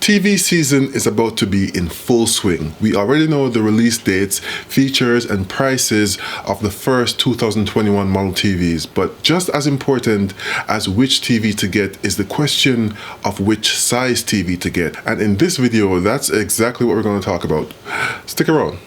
TV season is about to be in full swing. We already know the release dates, features, and prices of the first 2021 model TVs, but just as important as which TV to get is the question of which size TV to get. And in this video, that's exactly what we're going to talk about. Stick around.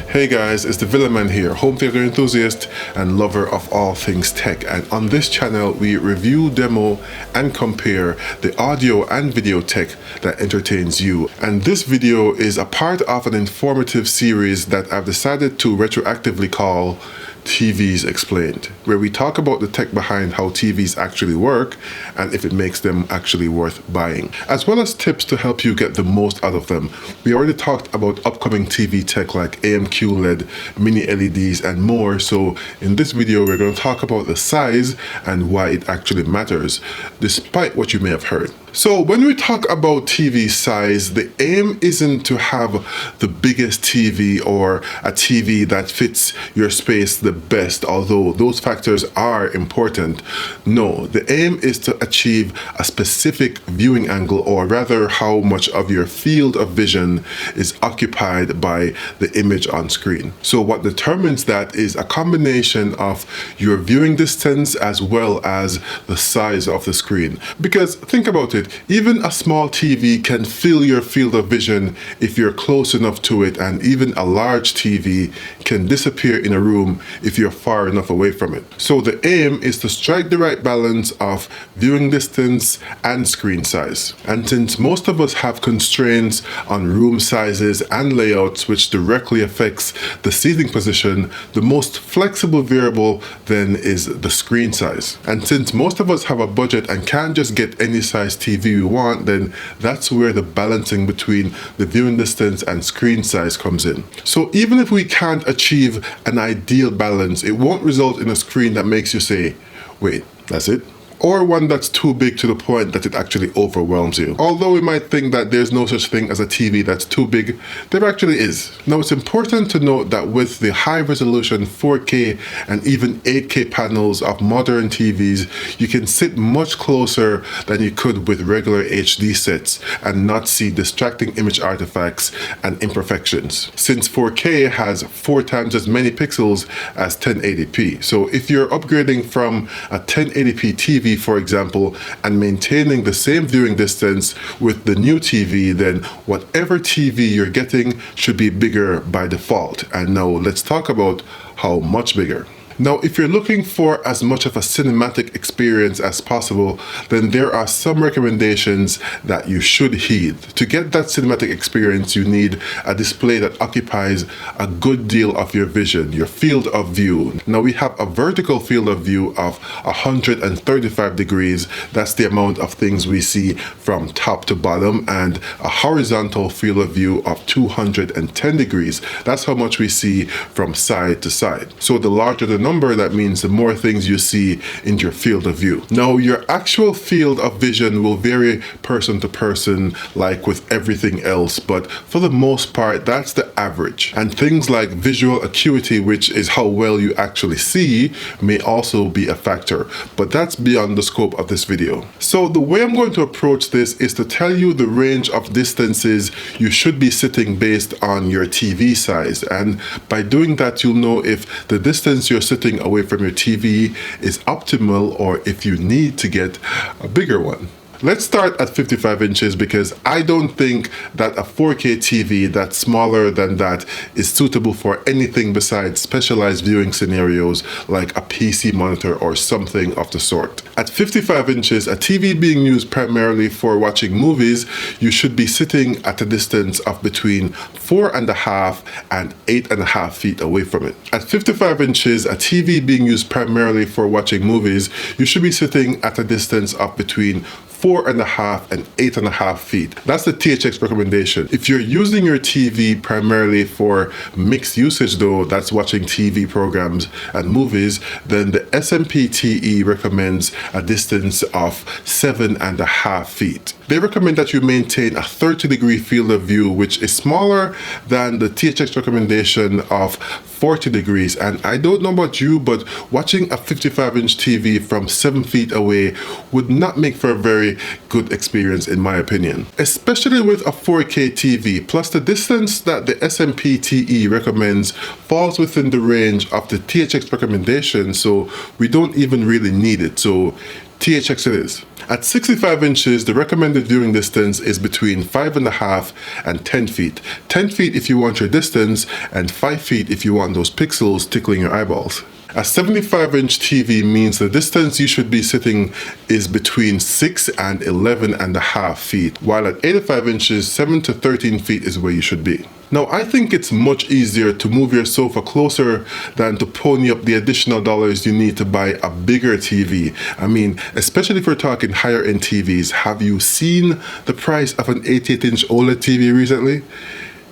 Hey guys, it's the Villaman here, home theater enthusiast and lover of all things tech, and on this channel we review, demo and compare the audio and video tech that entertains you. And this video is a part of an informative series that I've decided to retroactively call TVs Explained, where we talk about the tech behind how TVs actually work and if it makes them actually worth buying, as well as tips to help you get the most out of them. We already talked about upcoming TV tech like AMQ LED, mini LEDs and more, so in this video we're going to talk about the size and why it actually matters, despite what you may have heard. So when we talk about TV size, the aim isn't to have the biggest TV or a TV that fits your space the best, although those factors are important. No, the aim is to achieve a specific viewing angle, or rather how much of your field of vision is occupied by the image on screen. So what determines that is a combination of your viewing distance as well as the size of the screen. Because think about it, even a small TV can fill your field of vision if you're close enough to it, and even a large TV can disappear in a room if you're far enough away from it. So the aim is to strike the right balance of viewing distance and screen size. And since most of us have constraints on room sizes and layouts which directly affects the seating position, the most flexible variable then is the screen size. And since most of us have a budget and can't just get any size TV we want, then that's where the balancing between the viewing distance and screen size comes in. So even if we can't achieve an ideal balance, it won't result in a screen that makes you say, wait, that's it? Or one that's too big to the point that it actually overwhelms you. Although we might think that there's no such thing as a TV that's too big, there actually is. Now it's important to note that with the high resolution 4K and even 8K panels of modern TVs, you can sit much closer than you could with regular HD sets and not see distracting image artifacts and imperfections, since 4K has 4 times as many pixels as 1080p. So if you're upgrading from a 1080p TV, for example, and maintaining the same viewing distance with the new TV, then whatever TV you're getting should be bigger by default. And now let's talk about how much bigger. Now, if you're looking for as much of a cinematic experience as possible, then there are some recommendations that you should heed. To get that cinematic experience, you need a display that occupies a good deal of your vision, your field of view. Now, we have a vertical field of view of 135 degrees. That's the amount of things we see from top to bottom, and a horizontal field of view of 210 degrees. That's how much we see from side to side. So the larger the number, that means the more things you see in your field of view. Now, your actual field of vision will vary person to person, like with everything else, but for the most part, that's the average. And things like visual acuity, which is how well you actually see, may also be a factor, but that's beyond the scope of this video. So the way I'm going to approach this is to tell you the range of distances you should be sitting based on your TV size, and by doing that, you'll know if the distance you're sitting away from your TV is optimal or if you need to get a bigger one. Let's start at 55 inches because I don't think that a 4K TV that's smaller than that is suitable for anything besides specialized viewing scenarios like a PC monitor or something of the sort. At 55 inches, a TV being used primarily for watching movies, you should be sitting at a distance of between 4.5 and 8.5 feet away from it. At 55 inches, a TV being used primarily for watching movies, you should be sitting at a distance of between 4.5 and 8.5 feet. That's the THX recommendation. If you're using your TV primarily for mixed usage though, that's watching TV programs and movies, then the SMPTE recommends a distance of 7.5 feet. They recommend that you maintain a 30-degree field of view, which is smaller than the THX recommendation of 40 degrees. And I don't know about you, but watching a 55-inch TV from 7 feet away would not make for a very good experience in my opinion, especially with a 4K TV. Plus the distance that the SMPTE recommends falls within the range of the THX recommendation, so we don't even really need it. So THX it is. At 65 inches, the recommended viewing distance is between 5.5 and 10 feet. 10 feet if you want your distance, and 5 feet if you want those pixels tickling your eyeballs. A 75-inch TV means the distance you should be sitting is between 6 and 11.5 feet, while at 85 inches, 7 to 13 feet is where you should be. Now, I think it's much easier to move your sofa closer than to pony up the additional dollars you need to buy a bigger TV. I mean, especially if we're talking higher end TVs. Have you seen the price of an 88-inch OLED TV recently?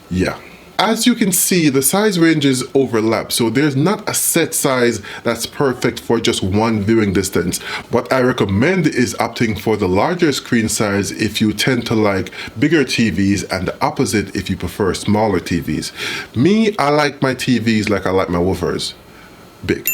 Yeah. As you can see, the size ranges overlap, so there's not a set size that's perfect for just one viewing distance. What I recommend is opting for the larger screen size if you tend to like bigger TVs, and the opposite if you prefer smaller TVs. Me, I like my TVs like I like my woofers. Big.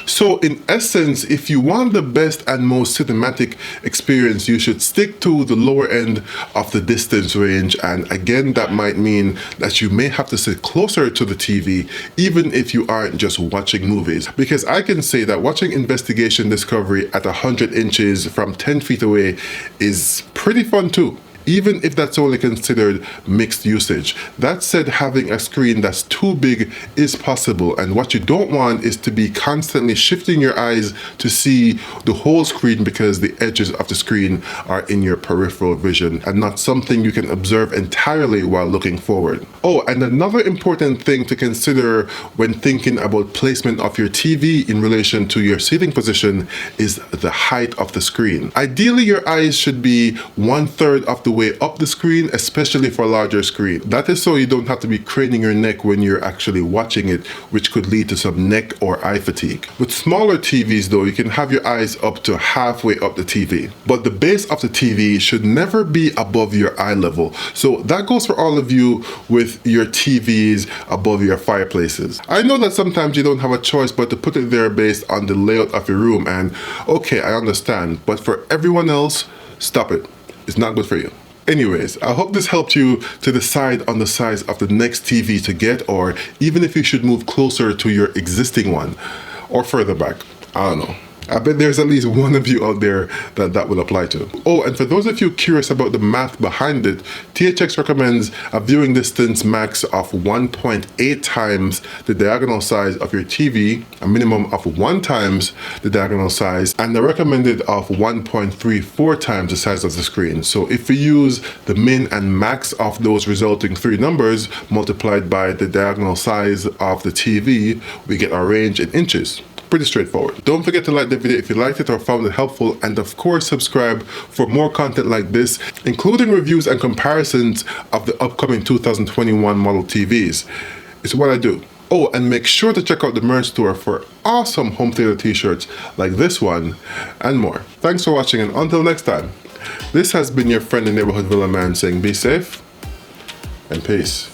So in essence, if you want the best and most cinematic experience, you should stick to the lower end of the distance range. And again, that might mean that you may have to sit closer to the TV, even if you aren't just watching movies. Because I can say that watching Investigation Discovery at 100 inches from 10 feet away is pretty fun too, even if that's only considered mixed usage. That said, having a screen that's too big is possible, and what you don't want is to be constantly shifting your eyes to see the whole screen because the edges of the screen are in your peripheral vision and not something you can observe entirely while looking forward. Oh, and another important thing to consider when thinking about placement of your TV in relation to your seating position is the height of the screen. Ideally, your eyes should be 1/3 of the way up the screen, especially for a larger screen. That is so you don't have to be craning your neck when you're actually watching it, which could lead to some neck or eye fatigue. With smaller TVs though, you can have your eyes up to halfway up the TV, but the base of the TV should never be above your eye level. So that goes for all of you with your TVs above your fireplaces. I know that sometimes you don't have a choice but to put it there based on the layout of your room, and okay, I understand, but for everyone else, stop it. It's not good for you. Anyways, I hope this helped you to decide on the size of the next TV to get, or even if you should move closer to your existing one or further back. I don't know. I bet there's at least one of you out there that will apply to. Oh, and for those of you curious about the math behind it, THX recommends a viewing distance max of 1.8 times the diagonal size of your TV, a minimum of 1 times the diagonal size, and the recommended of 1.34 times the size of the screen. So if we use the min and max of those resulting 3 numbers multiplied by the diagonal size of the TV, we get our range in inches. Pretty straightforward. Don't forget to like the video if you liked it or found it helpful, and of course subscribe for more content like this, including reviews and comparisons of the upcoming 2021 model TVs. It's what I do. Oh, and make sure to check out the merch store for awesome home theater t-shirts like this one and more. Thanks for watching, and until next time, this has been your friend in neighborhood Villaman saying be safe and peace.